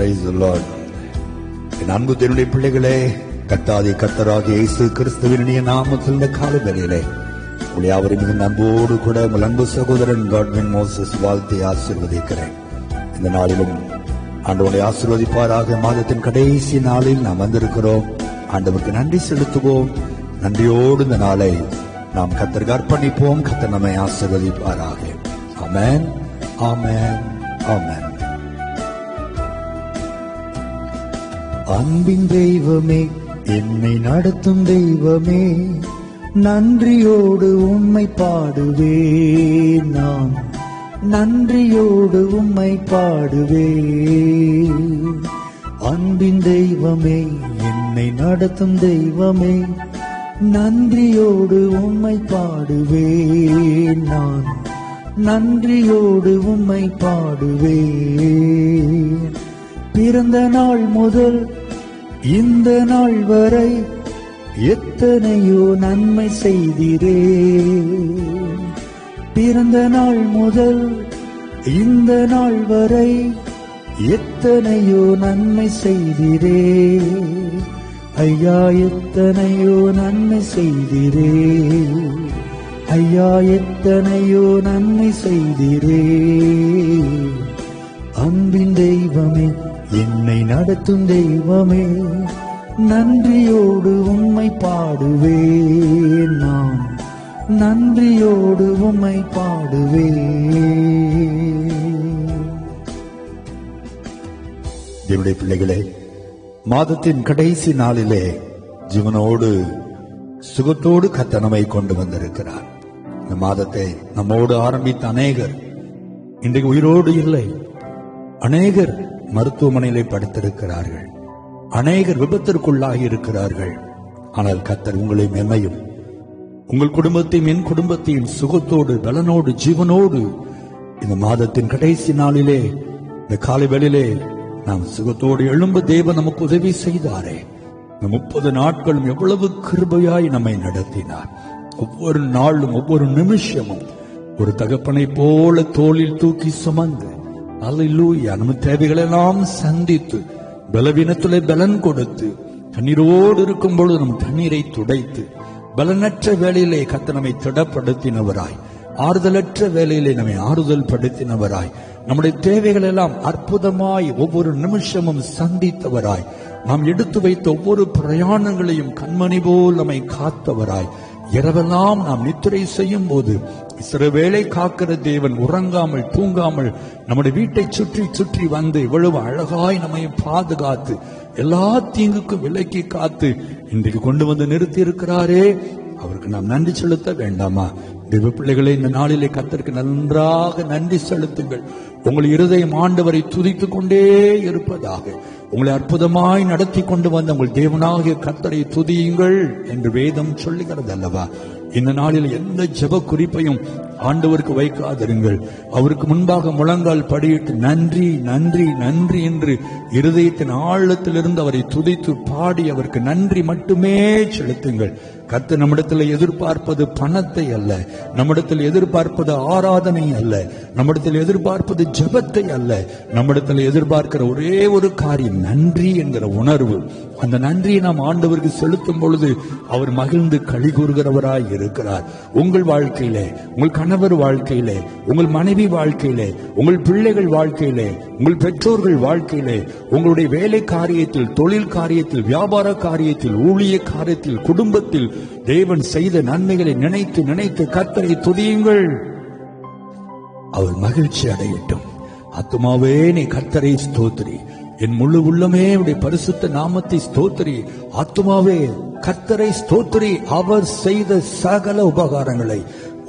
Praise the Lord. என் அன்பு தேவனுடைய பிள்ளைகளே, கர்த்தராகிய இயேசு கிறிஸ்துவினுடைய நாமத்தில் இந்த காலை வேளையிலே உங்களை யாவரையும் மிகுந்த அன்போடு கூட உங்கள் அன்பு சகோதரன் காட்வின் மோசஸ் வாழ்த்தி ஆசீர்வதிக்கிறேன். இந்த நாளிலும் ஆண்டவரை ஆசீர்வதிப்பாராக. மாதத்தின் கடைசி நாளில் நாம் வந்திருக்கிறோம். ஆண்டவருக்கு நன்றி செலுத்துவோம். நன்றியோடு இந்த நாளை நாம் கர்த்தருக்கு அர்ப்பணிப்போம். கர்த்தர் நம்மை ஆசீர்வதிப்பாராக. ஆமென், ஆமென், ஆமென். அன்பின் தெய்வமே, என்னை நடத்தும் தெய்வமே, நன்றியோடு உம்மை பாடுவேன். நான் நன்றியோடு உம்மை பாடுவேன். அன்பின் தெய்வமே, என்னை நடத்தும் தெய்வமே, நன்றியோடு உம்மை பாடுவேன். நான் நன்றியோடு உம்மை பாடுவேன். பிறந்த நாள் முதல் இந்த நாள் வரை எத்தனையோ நன்மை செய்தீரே. பிறந்த நாள் முதல் இந்த நாள் வரை எத்தனையோ நன்மை செய்தீரே. ஐயா, எத்தனையோ நன்மை செய்தீரே. ஐயா, எத்தனையோ நன்மை செய்தீரே. அன்பின் தெய்வமே, என்னை நடத்தும் தெய்வமே, நன்றியோடு உம்மை பாடுவேன். நான் நன்றியோடு உம்மை பாடுவேன். தேவனுடைய பிள்ளைகளே, மாதத்தின் கடைசி நாளிலே ஜீவனோடு சுகத்தோடு கர்த்தர் நம்மை கொண்டு வந்திருக்கிறார். இந்த மாதத்தை நம்மோடு ஆரம்பித்த அநேகர் இன்றைக்கு உயிரோடு இல்லை. அநேகர் மருத்துவமனையிலே படுத்திருக்கிறார்கள். அநேகர் விபத்திற்குள்ளாகி இருக்கிறார்கள். ஆனால் கர்த்தர் உங்களையும் எம்மையும், உங்கள் குடும்பத்தையும் என் குடும்பத்தையும் சுகத்தோடு பலனோடு ஜீவனோடு இந்த மாதத்தின் கடைசி நாளிலே இந்த காலை வேளையிலே நாம் சுகத்தோடு எழும்ப தேவன் நமக்கு உதவி செய்தாரே. இந்த 30 நாட்களும் எவ்வளவு கிருபையாய் நம்மை நடத்தினார். ஒவ்வொரு நாளும் ஒவ்வொரு நிமிஷமும் ஒரு தகப்பனை போல தோளில் தூக்கி சுமந்து, அல்லேலூயா, நம்ம தேவைகளெல்லாம் சந்தித்து, பலவீனத்திலே பலன் கொடுத்து, தண்ணீரோடு இருக்கும் பொழுது நம் தண்ணீரை துடைத்து, பலனற்ற வேளையிலே கர்த்தர் நம்மை திடப்படுத்தினவராய், ஆறுதலற்ற வேளையிலே நம்மை ஆறுதல் படுத்தினவராய், நம்முடைய தேவைகள் எல்லாம் அற்புதமாய் ஒவ்வொரு நிமிஷமும் சந்தித்தவராய், நாம் எடுத்து வைத்த ஒவ்வொரு பிரயாணங்களையும் கண்மணி போல் நம்மை காத்தவராய், இரவெல்லாம் நாம் நித்திரை செய்யும் போது இஸ்ரவேலை காக்கிற தேவன் உறங்காமல் தூங்காமல் நம்முடைய வீட்டை சுற்றி சுற்றி வந்து இவ்வளவு அழகாய் நம்மை பாதுகாத்து எல்லா தீங்குக்கும் விலக்கி காத்து இன்றைக்கு கொண்டு வந்து நிறுத்தி இருக்கிறாரே, அவருக்கு நாம் நன்றி செலுத்த வேண்டாமா? தேவ பிள்ளைகளை, இந்த நாளிலே கர்த்தருக்கு நன்றாக நன்றி செலுத்துங்கள். உங்கள் இருதயம் ஆண்டவரை துதித்துக் கொண்டே இருப்பதாக. உங்களை அற்புதமாய் நடத்தி கொண்டு வந்த உங்கள் தேவனாகிய கர்த்தரை துதியுங்கள் என்று வேதம் சொல்லுகிறது அல்லவா? இந்த நாளில் எந்த ஜெப குறிப்பையும் ஆண்டவருக்கு வைக்காதிருங்கள். அவருக்கு முன்பாக முழங்கால் படியிட்டு நன்றி நன்றி நன்றி என்று இருதயத்தின் ஆழத்திலிருந்து அவரை துதித்து பாடி அவருக்கு நன்றி மட்டுமே செலுத்துங்கள். கர்த்தர் நம்மிடத்தில் எதிர்பார்ப்பது பணத்தை அல்ல, நம்மிடத்தில் எதிர்பார்ப்பது ஆராதனை அல்ல, நம்மிடத்தில் எதிர்பார்ப்பது ஜெபத்தை அல்ல. நம்மிடத்தில் எதிர்பார்க்கிற ஒரே ஒரு காரியம் நன்றி என்கிற உணர்வு. அந்த நன்றியை நாம் ஆண்டவருக்கு செலுத்தும் பொழுது அவர் மகிழ்ந்து களி கூறுகிறவராய் இருக்கிறார். உங்கள் வாழ்க்கையிலே, உங்கள் கணவர் வாழ்க்கையிலே, உங்கள் மனைவி வாழ்க்கையிலே, உங்கள் பிள்ளைகள் வாழ்க்கையிலே, உங்கள் பெற்றோர்கள் வாழ்க்கையிலே, உங்களுடைய வேலை காரியத்தில், தொழில் காரியத்தில், வியாபார காரியத்தில், ஊழிய காரியத்தில், குடும்பத்தில் தேவன் செய்த நன்மைகளை நினைத்து நினைத்து கர்த்தரை துதியுங்கள். அவர் மகிழ்ச்சி அடையட்டும். ஆத்துமாவே நீ கர்த்தரை ஸ்தோத்திரி, என் முழு உள்ளமே உடைய பரிசுத்த நாமத்தை ஸ்தோத்திரி. ஆத்துமாவே கர்த்தரை ஸ்தோத்திரி, அவர் செய்த சகல உபகாரங்களை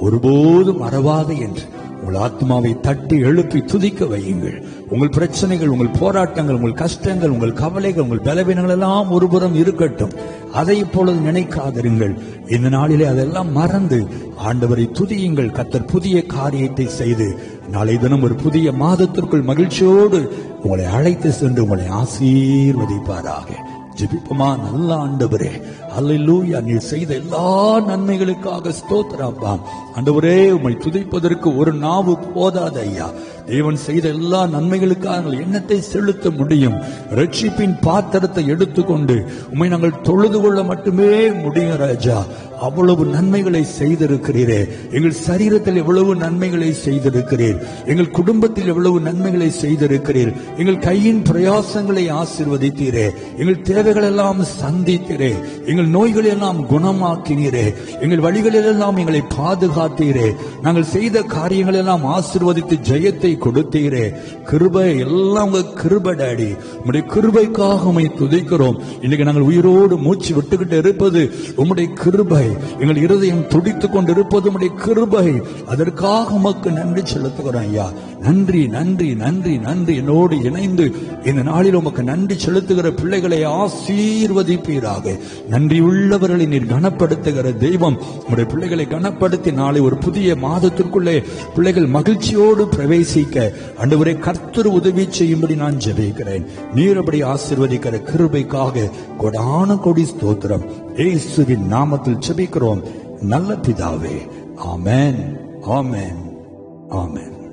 ஒருபோதும் மறவாதே என்று உங்கள் ஆத்மாவை தட்டி எழுப்பி துதிக்க வையுங்கள். உங்கள் பிரச்சனைகள், உங்கள் போராட்டங்கள், உங்கள் கஷ்டங்கள், உங்கள் கவலைகள், உங்கள் பலவீனங்கள் எல்லாம் ஒருபுறம் இருக்கட்டும். அதை இப்பொழுது நினைக்காதிருங்கள். இந்த நாளிலே அதெல்லாம் மறந்து ஆண்டவரை துதியுங்கள். கர்த்தர் புதிய காரியத்தை செய்து நாளை தினம் ஒரு புதிய மாதத்திற்குள் மகிழ்ச்சியோடு உங்களை அழைத்து சென்று உங்களை ஆசீர்வதிப்பாராக. ஜெபிப்போமா? நல்ல ஆண்டவரே, அல்லேலூயா, நீர் செய்த எல்லா நன்மைகளுக்காக ஸ்தோத்திரம். ஆண்டவரே, உம்மை துதிப்பதற்கு ஒரு நாவு போதாது ஐயா. தேவன் செய்த எல்லா நன்மைகளுக்காக எண்ணத்தை செலுத்த முடியும். ரட்சிப்பின் பாத்திரத்தை எடுத்துக்கொண்டு உம்மை நாங்கள் தொழுது கொள்ள மட்டுமே முடியும் ராஜா. அவ்வளவு நன்மைகளை செய்திருக்கிறீரே. எங்கள் சரீரத்தில் எவ்வளவு நன்மைகளை செய்திருக்கிறீர். எங்கள் குடும்பத்தில் எவ்வளவு நன்மைகளை செய்திருக்கிறீர். எங்கள் கையின் பிரயாசங்களை ஆசீர்வதித்தீரே. எங்கள் தேவைகள் எல்லாம் சந்தித்தீரே. எங்கள் நோய்களை எல்லாம் குணமாக்கினீரே. எங்கள் வழிகளிலெல்லாம் எங்களை பாதுகாத்தீரே. நாங்கள் செய்த காரியங்கள் எல்லாம் ஆசீர்வதித்து ஜெயத்தை கொடுத்தீரே. கிருபை எல்லாம் உங்க கிருபை டாடி. உம்முடைய கிருபைக்காக உம்மை துதிக்கிறோம். இன்னைக்கு நாங்கள் உயிரோடு மூச்சு விட்டுக்கிட்டு இருப்பது உம்முடைய கிருபை. எங்கள் இருதயம் துடித்துக் கொண்டிருப்பது உம்முடைய கிருபை. அதற்காக உமக்கு நன்றி செலுத்துகிறோம் ஐயா. நன்றி நன்றி நன்றி நன்றி. என்னோடு இணைந்து இந்த நாளில் உமக்கு நன்றி செலுத்துகிற பிள்ளைகளை ஆசீர்வதிப்பீராக. நன்றி உள்ளவர்களை நீர் கனப்படுத்துகிற தெய்வம். உம்முடைய பிள்ளைகளை கனப்படுத்தி நாளை ஒரு புதிய மாதத்திற்குள்ளே பிள்ளைகள் மகிழ்ச்சியோடு பிரவேசிக்க ஆண்டவரே கர்த்தர் உதவி செய்யும்படி நான் ஜெபிக்கிறேன். நீர் அப்படி ஆசீர்வதிக்கிற கிருபைக்காக கொடான கொடி ஸ்தோத்திரம். இயேசுவின் நாமத்தில் ஜெபிக்கிறோம் நல்ல பிதாவே. ஆமென், ஆமென், ஆமென்.